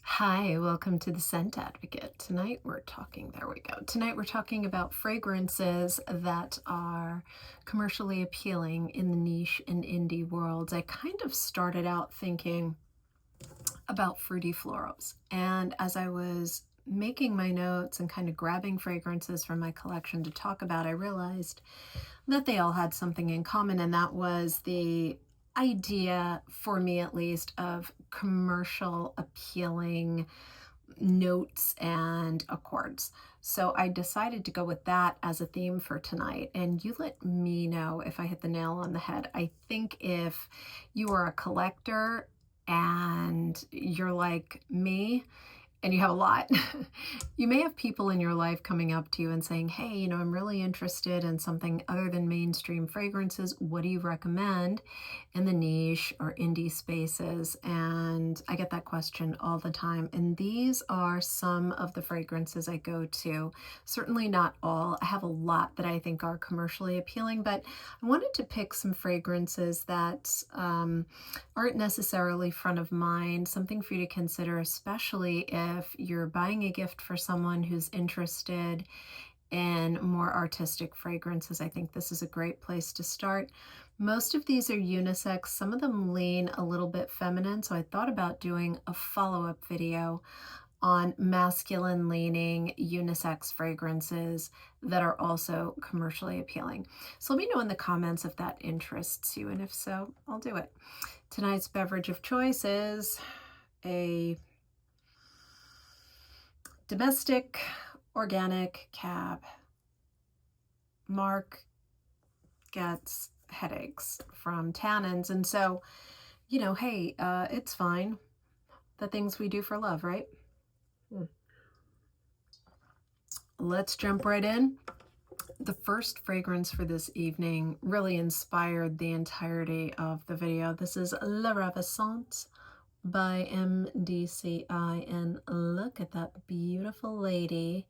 Hi, welcome to the Scent Advocate. Tonight we're talking, there we go. Tonight we're talking about fragrances that are commercially appealing in the niche and indie worlds. I kind of started out thinking about fruity florals, and as I was making my notes and kind of grabbing fragrances from my collection to talk about, I realized that they all had something in common, and that was the idea, for me at least, of commercial appealing notes and accords. So I decided to go with that as a theme for tonight. And you let me know if I hit the nail on the head. I think if you are a collector and you're like me, and you have a lot, you may have people in your life coming up to you and saying, hey, I'm really interested in something other than mainstream fragrances. What do you recommend in the niche or indie spaces? And I get that question all the time. And these are some of the fragrances I go to. Certainly not all. I have a lot that I think are commercially appealing, but I wanted to pick some fragrances that aren't necessarily front of mind, something for you to consider, especially if you're buying a gift for someone who's interested in more artistic fragrances. I think this is a great place to start. Most of these are unisex. Some of them lean a little bit feminine, so I thought about doing a follow-up video on masculine leaning unisex fragrances that are also commercially appealing. So let me know in the comments if that interests you, and if so, I'll do it. Tonight's beverage of choice is a domestic organic cab. Mark gets headaches from tannins, and so, hey, it's fine. The things we do for love, right? Let's jump right in. The first fragrance for this evening really inspired the entirety of the video. This is La Ravissante by MDCI, and look at that beautiful lady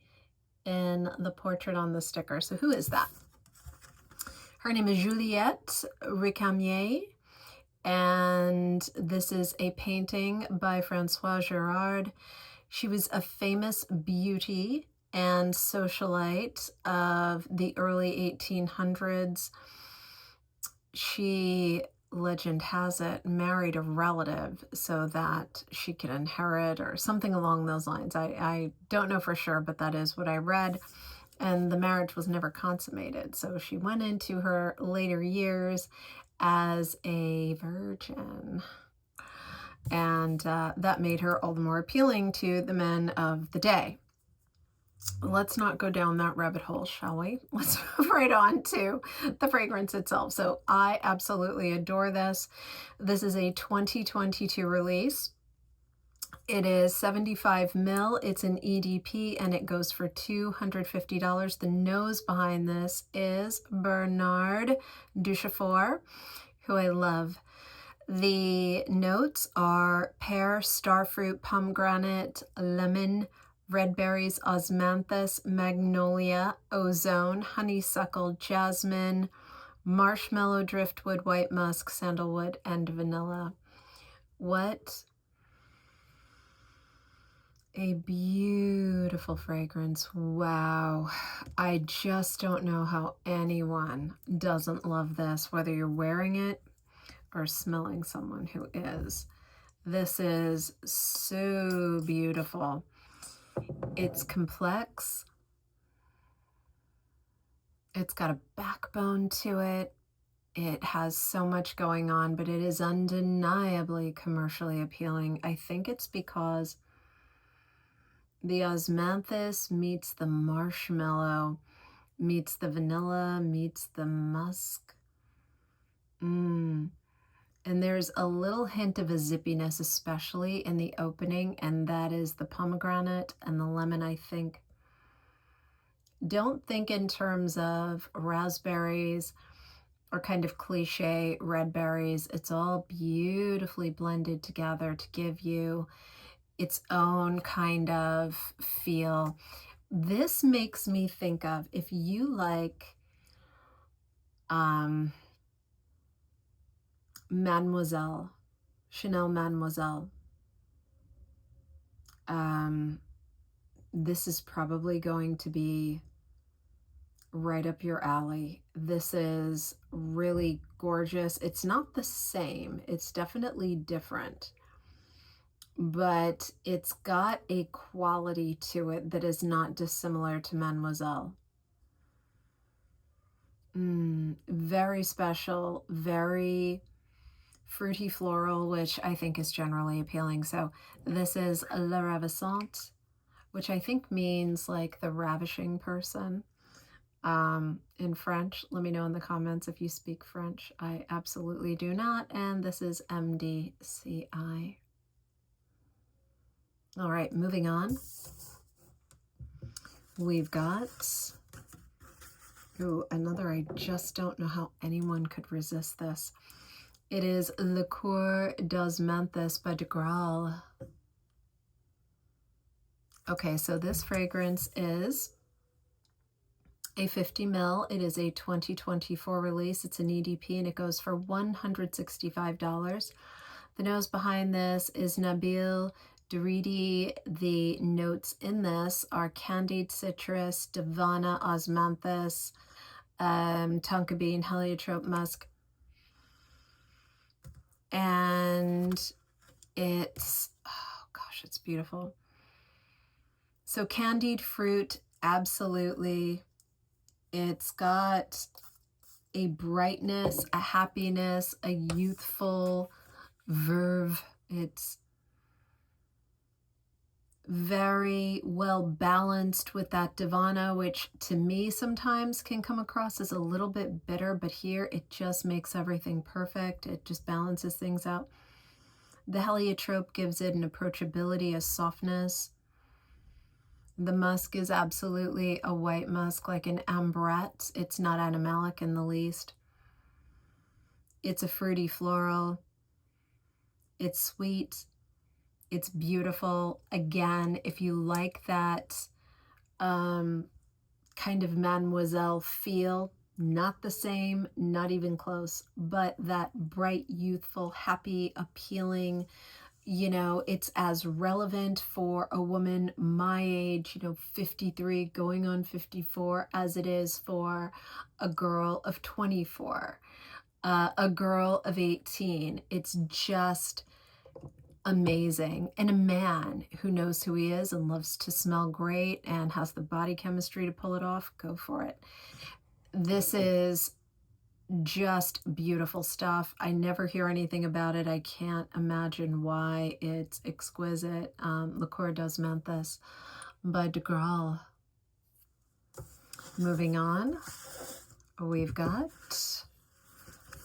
in the portrait on the sticker. So who is that? Her name is Juliette Recamier, and this is a painting by Francois Gerard. She was a famous beauty and socialite of the early 1800s. She, legend has it, married a relative so that she could inherit or something along those lines. I don't know for sure, but that is what I read. And the marriage was never consummated. So she went into her later years as a virgin. And that made her all the more appealing to the men of the day. Let's not go down that rabbit hole, shall we? Let's move right on to the fragrance itself. So I absolutely adore this. This is a 2022 release. It is 75 ml. It's an EDP and it goes for $250. The nose behind this is Bernard Duchefort, who I love. The notes are pear, starfruit, pomegranate, lemon, red berries, osmanthus, magnolia, ozone, honeysuckle, jasmine, marshmallow, driftwood, white musk, sandalwood, and vanilla. What a beautiful fragrance. Wow. I just don't know how anyone doesn't love this, whether you're wearing it or smelling someone who is. This is so beautiful. It's complex. It's got a backbone to it. It has so much going on, but it is undeniably commercially appealing. I think it's because the osmanthus meets the marshmallow, meets the vanilla, meets the musk. And there's a little hint of a zippiness, especially in the opening, and that is the pomegranate and the lemon, I think. Don't think in terms of raspberries or kind of cliche red berries. It's all beautifully blended together to give you its own kind of feel. This makes me think of, if you like Mademoiselle, Chanel Mademoiselle. This is probably going to be right up your alley. This is really gorgeous. It's not the same. It's definitely different, but it's got a quality to it that is not dissimilar to Mademoiselle. Very special, very fruity floral, which I think is generally appealing. So this is Le Ravissant, which I think means like the ravishing person in French. Let me know in the comments if you speak French. I absolutely do not. And this is MDCI. All right, moving on. We've got, another, I just don't know how anyone could resist this. It is Liqueur d'Osmanthus by DeGraal. Okay, so this fragrance is a 50 ml. It is a 2024 release. It's an EDP and it goes for $165. The nose behind this is Nabil Duridi. The notes in this are candied citrus, Divana, Osmanthus, tonka bean, heliotrope, musk. And it's, oh gosh, it's beautiful. So candied fruit, absolutely. It's got a brightness, a happiness, a youthful verve. It's very well balanced with that Divana, which to me sometimes can come across as a little bit bitter, but here it just makes everything perfect. It just balances things out. The heliotrope gives it an approachability, a softness. The musk is absolutely a white musk, like an ambrette. It's not animalic in the least. It's a fruity floral. It's sweet. It's beautiful. Again, if you like that kind of Mademoiselle feel, not the same, not even close, but that bright, youthful, happy, appealing, you know, it's as relevant for a woman my age, you know, 53 going on 54, as it is for a girl of 24, a girl of 18. It's just amazing. And a man who knows who he is and loves to smell great and has the body chemistry to pull it off, go for it. This is just beautiful stuff. I never hear anything about it. I can't imagine why. It's exquisite. Liqueur d'Osmanthus by DeGraal. Moving on, we've got,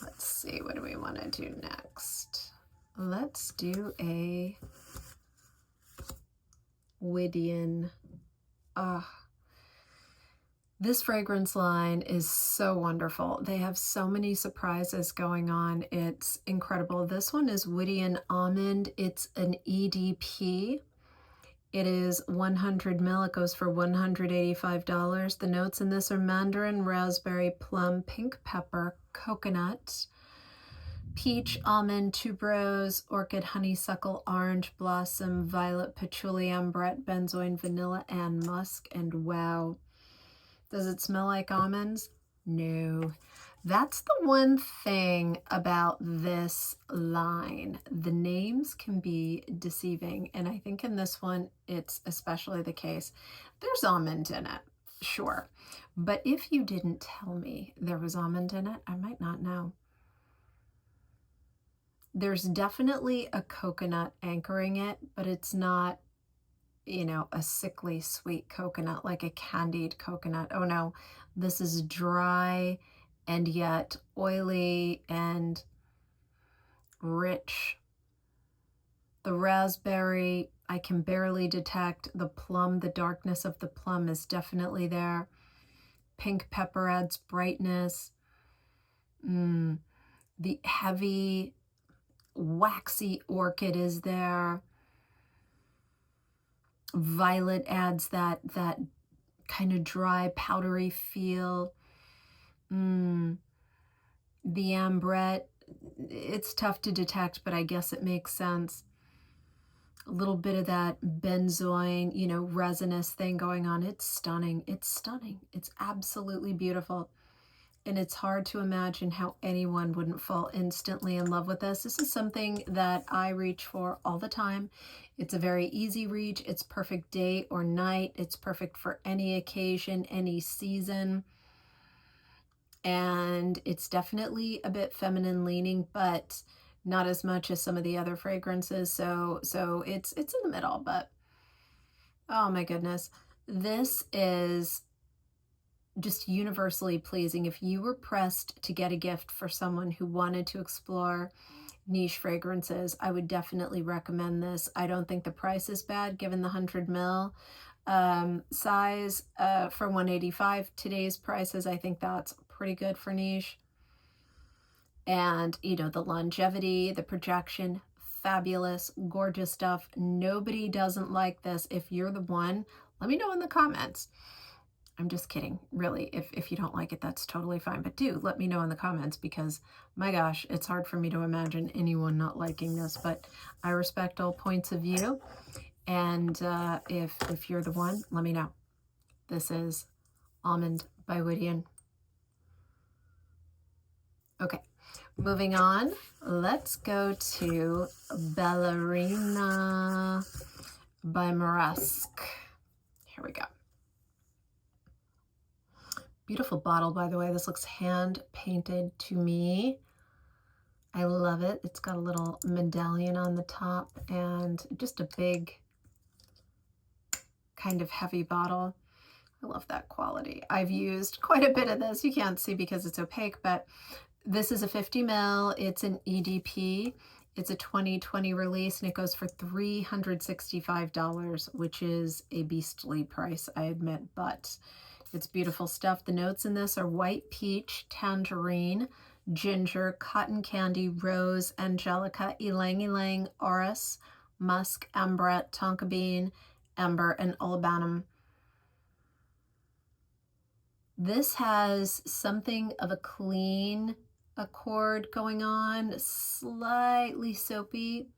let's see, what do we want to do next? Let's do a Widian. This fragrance line is so wonderful. They have so many surprises going on. It's incredible. This one is Widian Almond. It's an EDP. It is 100 ml. It goes for $185. The notes in this are mandarin, raspberry, plum, pink pepper, coconut, peach, almond, tuberose, orchid, honeysuckle, orange blossom, violet, patchouli, ambrette, benzoin, vanilla, and musk. And wow. Does it smell like almonds? No. That's the one thing about this line. The names can be deceiving, and I think in this one it's especially the case. There's almond in it, sure. But if you didn't tell me there was almond in it, I might not know. There's definitely a coconut anchoring it, but it's not, you know, a sickly sweet coconut, like a candied coconut. Oh no, this is dry and yet oily and rich. The raspberry, I can barely detect. The plum, the darkness of the plum is definitely there. Pink pepper adds brightness. The heavy, waxy orchid is there. Violet adds that kind of dry, powdery feel. The ambrette, it's tough to detect, but I guess it makes sense. A little bit of that benzoin, you know, resinous thing going on. It's stunning. It's stunning. It's absolutely beautiful. And it's hard to imagine how anyone wouldn't fall instantly in love with this. This is something that I reach for all the time. It's a very easy reach. It's perfect day or night. It's perfect for any occasion, any season. And it's definitely a bit feminine leaning, but not as much as some of the other fragrances. So it's in the middle, but oh my goodness. This is just universally pleasing. If you were pressed to get a gift for someone who wanted to explore niche fragrances, I would definitely recommend this. I don't think the price is bad given the 100 ml size for $185. Today's prices, I think that's pretty good for niche. And you know, the longevity, the projection, fabulous, gorgeous stuff. Nobody doesn't like this. If you're the one, let me know in the comments. I'm just kidding, really. If you don't like it, that's totally fine. But do let me know in the comments, because my gosh, it's hard for me to imagine anyone not liking this. But I respect all points of view. And if you're the one, let me know. This is Almond by Widian. Okay, moving on. Let's go to Ballerina by Moresque. Here we go. Beautiful bottle, by the way. This looks hand painted to me. I love it. It's got a little medallion on the top and just a big kind of heavy bottle. I love that quality. I've used quite a bit of this. You can't see because it's opaque, but this is a 50 ml. It's an EDP. It's a 2020 release, and it goes for $365, which is a beastly price, I admit, but it's beautiful stuff. The notes in this are white peach, tangerine, ginger, cotton candy, rose, angelica, ylang ylang, orris, musk, ambrette, tonka bean, amber, and olibanum. This has something of a clean accord going on, slightly soapy.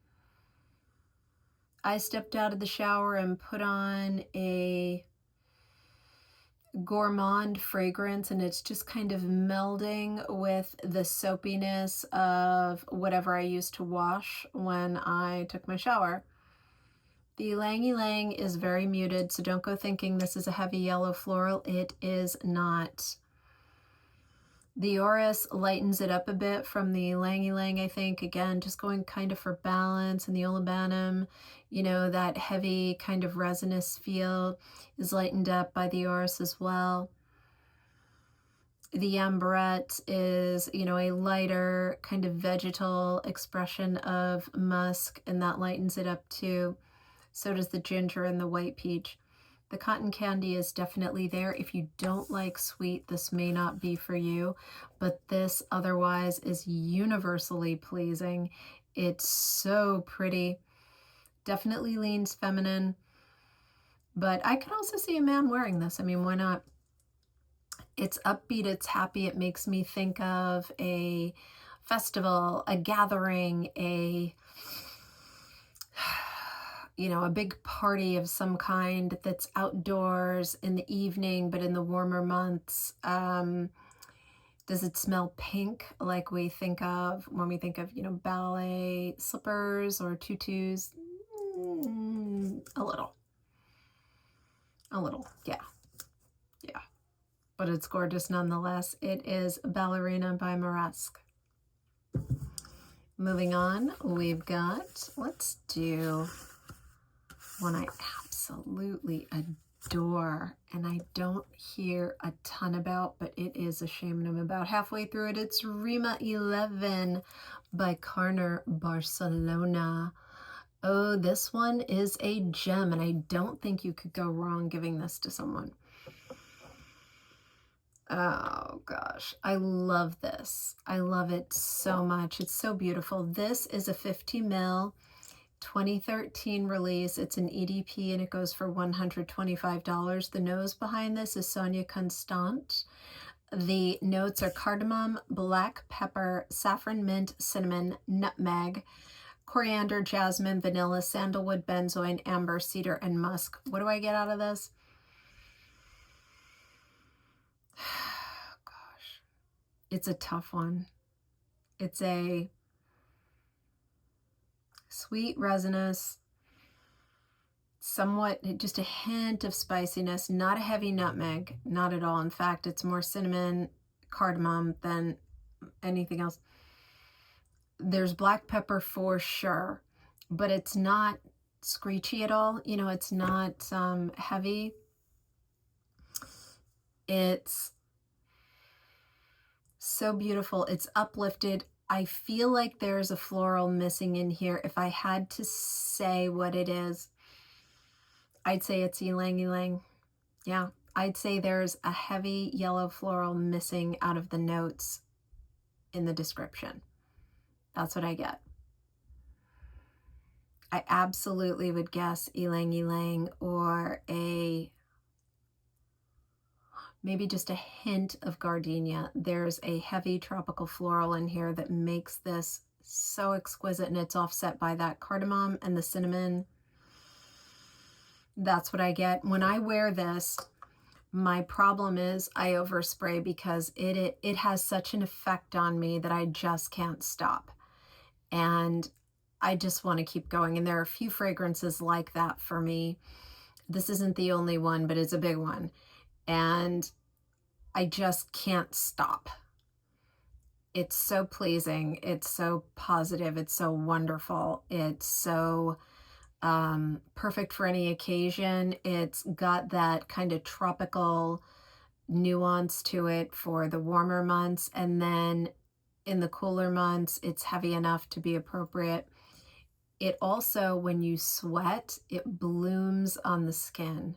I stepped out of the shower and put on a gourmand fragrance, and it's just kind of melding with the soapiness of whatever I used to wash when I took my shower. The ylang ylang is very muted, so don't go thinking this is a heavy yellow floral. It is not. The orris lightens it up a bit from the ylang ylang, I think. Again, just going kind of for balance. And the olibanum, you know, that heavy kind of resinous feel is lightened up by the orris as well. The ambrette is, you know, a lighter kind of vegetal expression of musk, and that lightens it up too. So does the ginger and the white peach. The cotton candy is definitely there. If you don't like sweet, this may not be for you, but this otherwise is universally pleasing. It's so pretty. Definitely leans feminine, but I could also see a man wearing this. I mean, why not? It's upbeat, it's happy. It makes me think of a festival, a gathering, you know, a big party of some kind that's outdoors in the evening, but in the warmer months. Does it smell pink like we think of when we think of, you know, ballet slippers or tutus? A little, yeah. But it's gorgeous nonetheless. It is Ballerina by Moresque. Moving on, we've got, let's do one I absolutely adore and I don't hear a ton about, but it is a shame, and I'm about halfway through it. It's Rima 11 by Carner, Barcelona. Oh, this one is a gem, and I don't think you could go wrong giving this to someone. Oh gosh, I love this. I love it so much. It's so beautiful. This is a 50 ml 2013 release. It's an EDP and it goes for $125. The nose behind this is Sonia Constant. The notes are cardamom, black pepper, saffron, mint, cinnamon, nutmeg, coriander, jasmine, vanilla, sandalwood, benzoin, amber, cedar, and musk. What do I get out of this? Gosh, it's a tough one. It's a sweet, resinous, somewhat, just a hint of spiciness, not a heavy nutmeg, not at all. In fact, it's more cinnamon, cardamom than anything else. There's black pepper for sure, but it's not screechy at all. You know, it's not heavy. It's so beautiful. It's uplifted. I feel like there's a floral missing in here. If I had to say what it is, I'd say it's ylang ylang. Yeah, I'd say there's a heavy yellow floral missing out of the notes in the description. That's what I get. I absolutely would guess ylang ylang or maybe just a hint of gardenia. There's a heavy tropical floral in here that makes this so exquisite, and it's offset by that cardamom and the cinnamon. That's what I get. When I wear this, my problem is I overspray because it has such an effect on me that I just can't stop. And I just want to keep going. And there are a few fragrances like that for me. This isn't the only one, but it's a big one. And I just can't stop. It's so pleasing. It's so positive. It's so wonderful. It's so perfect for any occasion. It's got that kind of tropical nuance to it for the warmer months. And then in the cooler months, it's heavy enough to be appropriate. It also, when you sweat, it blooms on the skin.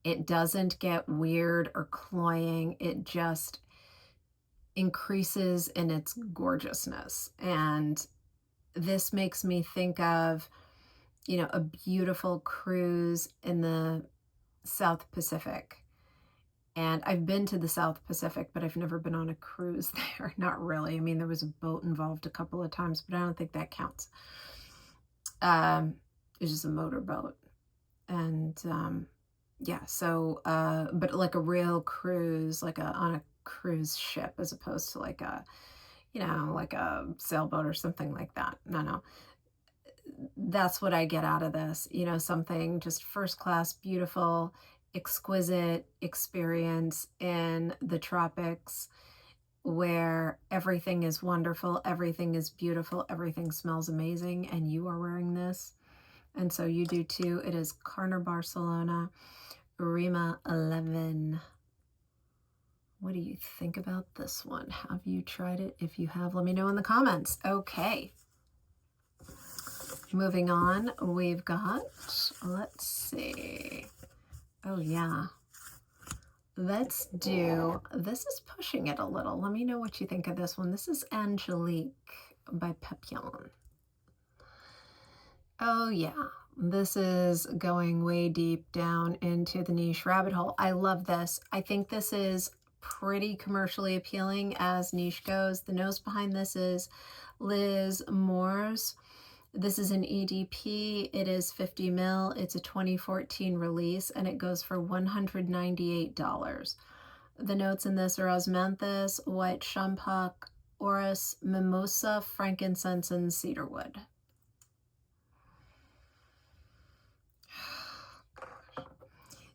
It doesn't get weird or cloying. It just increases in its gorgeousness. And this makes me think of, you know, a beautiful cruise in the South Pacific. And I've been to the South Pacific, but I've never been on a cruise there. Not really. I mean, there was a boat involved a couple of times, but I don't think that counts. It's just a motorboat. And yeah, so, but like a real cruise, like on a cruise ship, as opposed to like a, you know, like a sailboat or something like that. No. That's what I get out of this, you know, something just first class, beautiful, exquisite experience in the tropics where everything is wonderful, everything is beautiful, everything smells amazing, and you are wearing this. And so you do too. It is Carner, Barcelona, Rima 11. What do you think about this one? Have you tried it? If you have, let me know in the comments. Okay. Moving on, we've got, let's see. Oh yeah. Let's do, this is pushing it a little. Let me know what you think of this one. This is Angélique by Papillon. Oh yeah, this is going way deep down into the niche rabbit hole. I love this. I think this is pretty commercially appealing as niche goes. The nose behind this is Liz Moore's. This is an EDP. It is 50 ml. It's a 2014 release, and it goes for $198. The notes in this are osmanthus, white champak, orris, mimosa, frankincense, and cedarwood.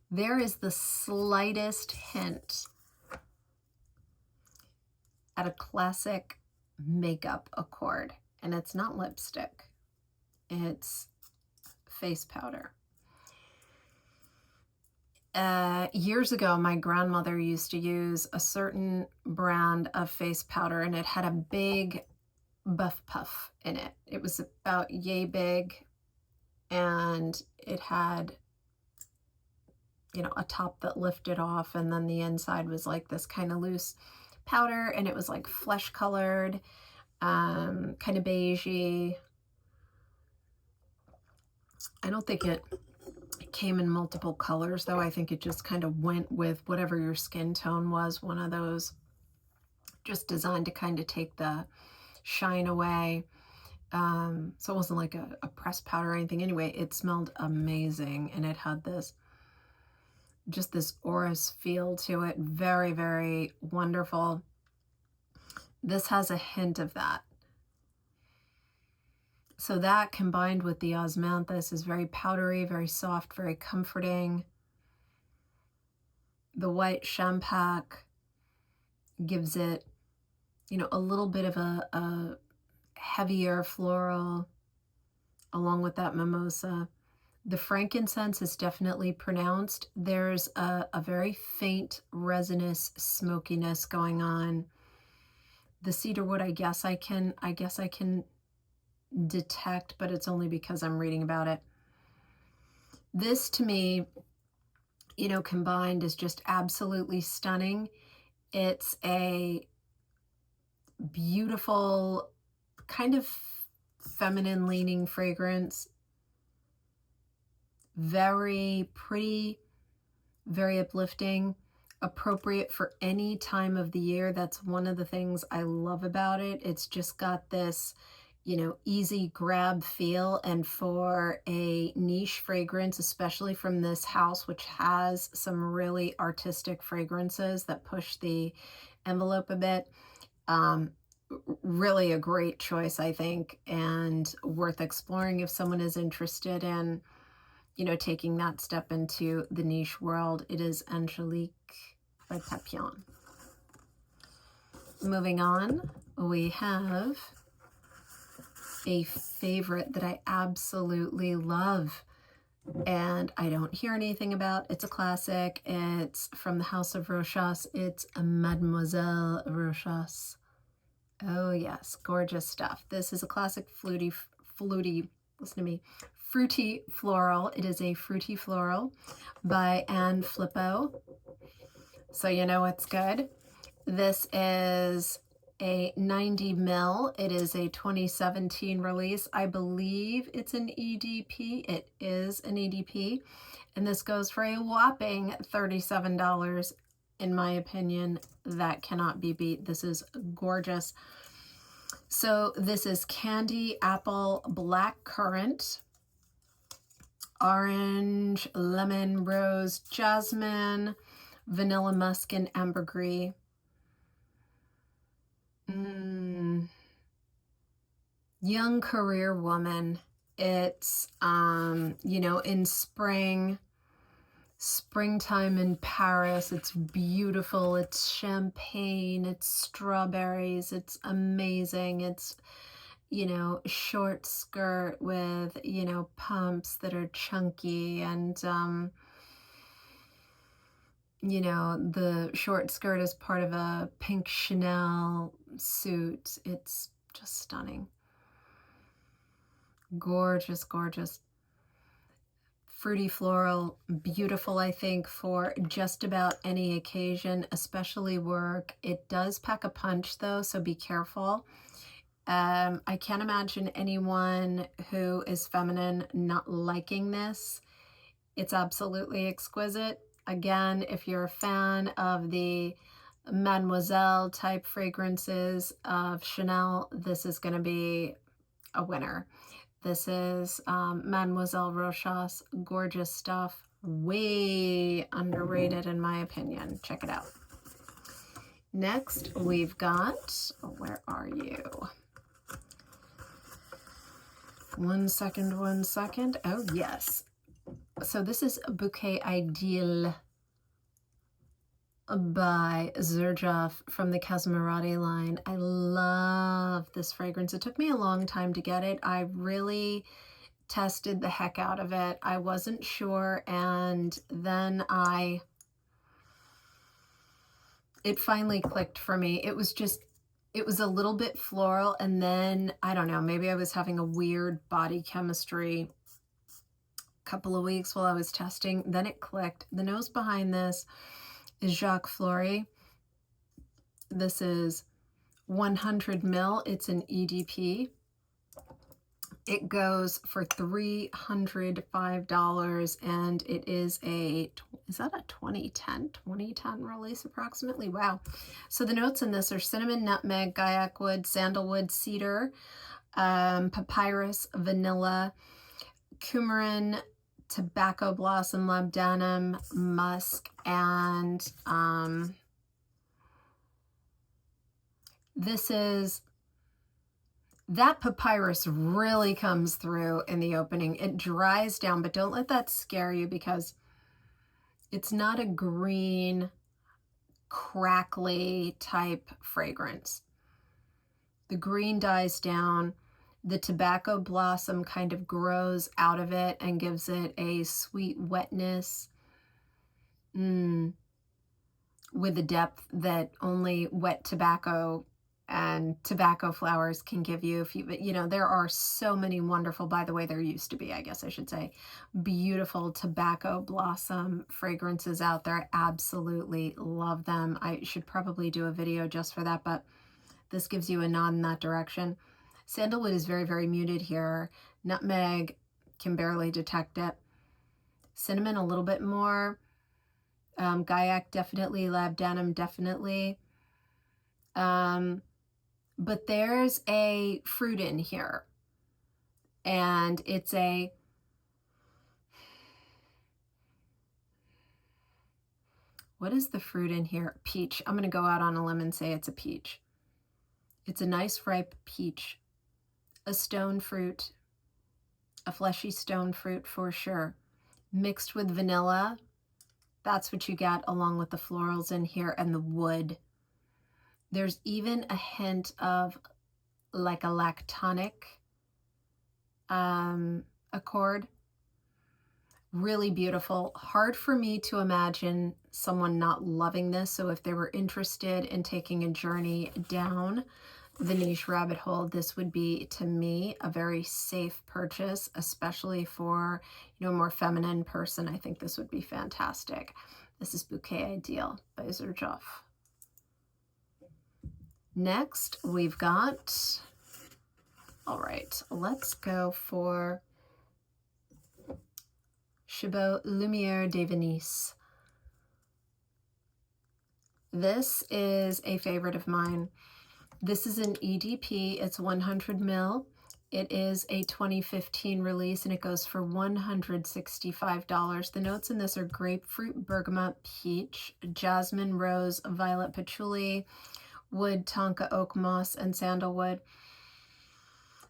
There is the slightest hint at a classic makeup accord, and it's not lipstick. It's face powder. Years ago, my grandmother used to use a certain brand of face powder, and it had a big buff puff in it. It was about yay big, and it had, you know, a top that lifted off, and then the inside was like this kind of loose powder, and it was like flesh colored, kind of beigey. I don't think it came in multiple colors, though. I think it just kind of went with whatever your skin tone was. One of those just designed to kind of take the shine away. So it wasn't like a pressed powder or anything. Anyway, it smelled amazing, and it had this, just this orris feel to it. Very, very wonderful. This has a hint of that. So that combined with the Osmanthus is very powdery, very soft, very comforting. The white champak gives it, you know, a little bit of a heavier floral along with that mimosa. The frankincense is definitely pronounced. There's a very faint resinous smokiness going on. The cedarwood, I guess I can detect, but it's only because I'm reading about it. This to me, you know, combined is just absolutely stunning. It's a beautiful, kind of feminine leaning fragrance. Very pretty, very uplifting, appropriate for any time of the year. That's one of the things I love about it. It's just got this, you know, easy grab feel. And for a niche fragrance, especially from this house, which has some really artistic fragrances that push the envelope a bit, really a great choice, I think, and worth exploring if someone is interested in, you know, taking that step into the niche world. It is Angélique by Papillon. Moving on, we have a favorite that I absolutely love, and I don't hear anything about. It's a classic. It's from the House of Rochas. It's a Mademoiselle Rochas. Oh yes, gorgeous stuff. This is a classic fluty, listen to me, fruity floral. It is a fruity floral by Anne Flippo. So you know it's good. This is a 90 ml. It is a 2017 release. I believe it's an EDP. It is an EDP. And this goes for a whopping $37. In my opinion, that cannot be beat. This is gorgeous. So this is candy, apple, black currant, orange, lemon, rose, jasmine, vanilla musk, and ambergris. Young career woman. It's, you know, in springtime in Paris. It's beautiful. It's champagne. It's strawberries. It's amazing. It's, you know, short skirt with, you know, pumps that are chunky, and, you know, the short skirt is part of a pink Chanel suit. It's just stunning. Gorgeous, gorgeous. Fruity floral, beautiful, I think, for just about any occasion, especially work. It does pack a punch though, so be careful. I can't imagine anyone who is feminine not liking this. It's absolutely exquisite. Again, if you're a fan of the Mademoiselle type fragrances of Chanel, this is going to be a winner. This is Mademoiselle Rochas. Gorgeous stuff. Way underrated in my opinion. Check it out. Next, we've got, where are you? One second. Oh, yes. So this is Bouquet Ideal by Xerjoff from the Casamorati line. I love this fragrance. It took me a long time to get it. I really tested the heck out of it. I wasn't sure, and then it finally clicked for me. It was a little bit floral, and then, I don't know, maybe I was having a weird body chemistry couple of weeks while I was testing. Then it clicked. The nose behind this is Jacques Flory. This is 100 ml. It's an EDP. It goes for $305, and it is that a 2010 release approximately? Wow. So the notes in this are cinnamon, nutmeg, gaiac wood, sandalwood, cedar, papyrus, vanilla, coumarin, tobacco blossom, labdanum, musk, and this is, that papyrus really comes through in the opening. It dries down, but don't let that scare you because it's not a green, crackly type fragrance. The green dies down. The tobacco blossom kind of grows out of it and gives it a sweet wetness with a depth that only wet tobacco and tobacco flowers can give you. If you know, there are so many wonderful, by the way, there used to be, I guess I should say, beautiful tobacco blossom fragrances out there. I absolutely love them. I should probably do a video just for that, but this gives you a nod in that direction. Sandalwood is very, very muted here. Nutmeg, can barely detect it. Cinnamon, a little bit more. Gaiac, definitely. Labdanum, definitely. But there's a fruit in here. And it's a... What is the fruit in here? Peach. I'm going to go out on a limb and say it's a peach. It's a nice ripe peach. A stone fruit. A fleshy stone fruit for sure. Mixed with vanilla. That's what you get along with the florals in here and the wood. There's even a hint of like a lactonic accord. Really beautiful. Hard for me to imagine someone not loving this. So if they were interested in taking a journey down the niche rabbit hole, this would be, to me, a very safe purchase, especially for, you know, a more feminine person. I think this would be fantastic. This is Bouquet Ideal by Xerjoff. Next, we've got, all right, let's go for Chabot Lumiere de Venise. This is a favorite of mine. This is an EDP. It's 100 ml. It is a 2015 release and it goes for $165. The notes in this are grapefruit, bergamot, peach, jasmine, rose, violet, patchouli, wood, tonka, oak moss, and sandalwood.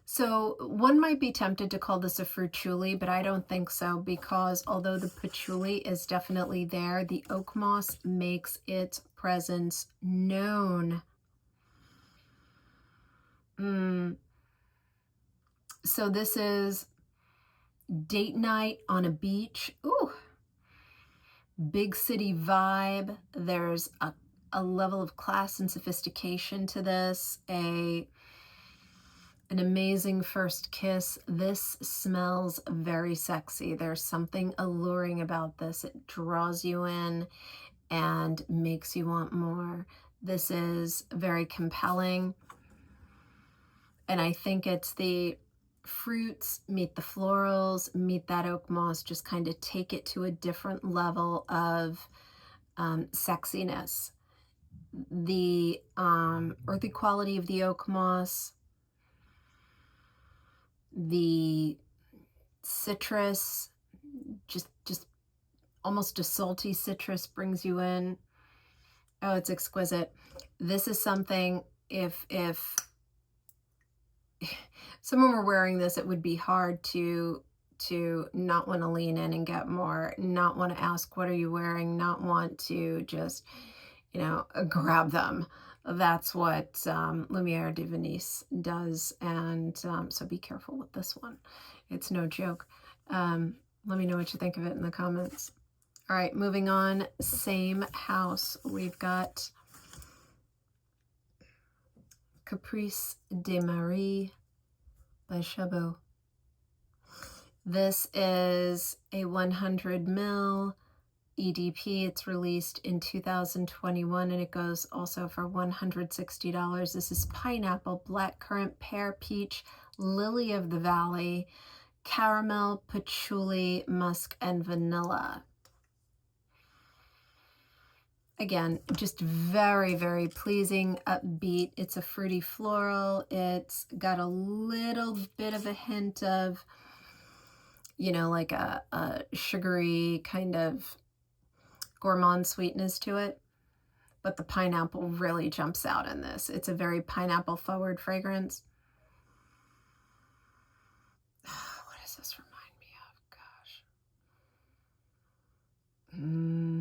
So one might be tempted to call this a fruitchouli, but I don't think so, because although the patchouli is definitely there, the oak moss makes its presence known. So this is date night on a beach. Ooh, big city vibe. There's a level of class and sophistication to this. An amazing first kiss. This smells very sexy. There's something alluring about this. It draws you in and makes you want more. This is very compelling. And I think it's the fruits meet the florals, meet that oak moss, just kind of take it to a different level of sexiness. The earthy quality of the oak moss, the citrus, just almost a salty citrus brings you in. Oh, it's exquisite. This is something, if someone were wearing this, it would be hard to not want to lean in and get more, not want to ask, what are you wearing? Not want to just, you know, grab them. That's what Lumiere de Venise does. And so be careful with this one. It's no joke. Let me know what you think of it in the comments. All right, moving on, same house. We've got Caprice de Marie by Chabot. This is a 100 ml EDP. It's released in 2021 and it goes also for $160. This is pineapple, blackcurrant, pear, peach, lily of the valley, caramel, patchouli, musk, and vanilla. Again, just very, very pleasing, upbeat. It's a fruity floral. It's got a little bit of a hint of, you know, like a sugary kind of gourmand sweetness to it. But the pineapple really jumps out in this. It's a very pineapple forward fragrance. What does this remind me of?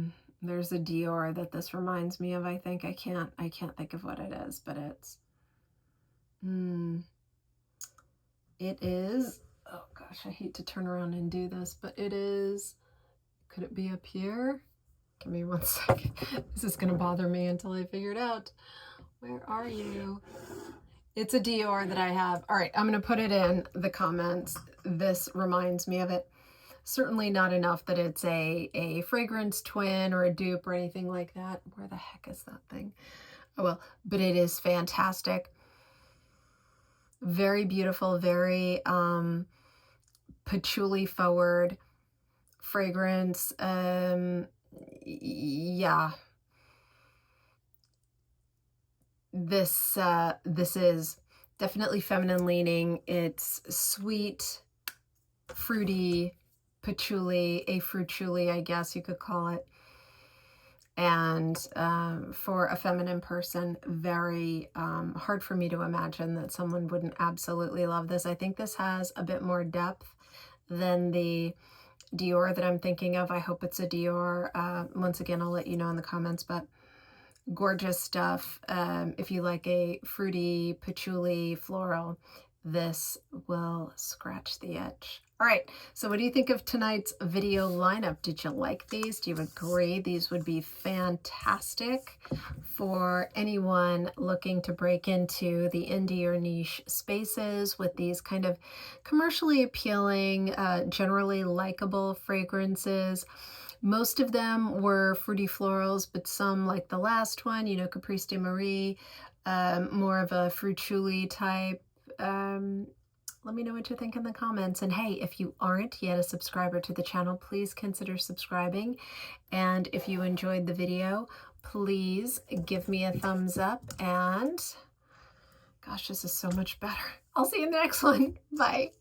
Gosh. There's a Dior that this reminds me of, I think. I can't think of what it is, but it's it is, oh gosh, I hate to turn around and do this, but it is, could it be up here? Give me 1 second. This is gonna bother me until I figure it out. Where are you? It's a Dior that I have. All right, I'm gonna put it in the comments. This reminds me of it. Certainly not enough that it's a fragrance twin or a dupe or anything like that. Where the heck is that thing? Oh well, but it is fantastic. Very beautiful, very patchouli forward fragrance. Yeah. This is definitely feminine leaning. It's sweet, fruity, patchouli, a fruitchouli, I guess you could call it. And for a feminine person, very hard for me to imagine that someone wouldn't absolutely love this. I think this has a bit more depth than the Dior that I'm thinking of. I hope it's a Dior. Once again, I'll let you know in the comments, but gorgeous stuff. If you like a fruity, patchouli, floral, this will scratch the itch. All right, so what do you think of tonight's video lineup? Did you like these? Do you agree these would be fantastic for anyone looking to break into the indie or niche spaces with these kind of commercially appealing, generally likable fragrances? Most of them were fruity florals, but some, like the last one, you know, Caprice de Marie, more of a fruitchouli type. Let me know what you think in the comments. And hey, if you aren't yet a subscriber to the channel, please consider subscribing. And if you enjoyed the video, please give me a thumbs up. And gosh, this is so much better. I'll see you in the next one. Bye.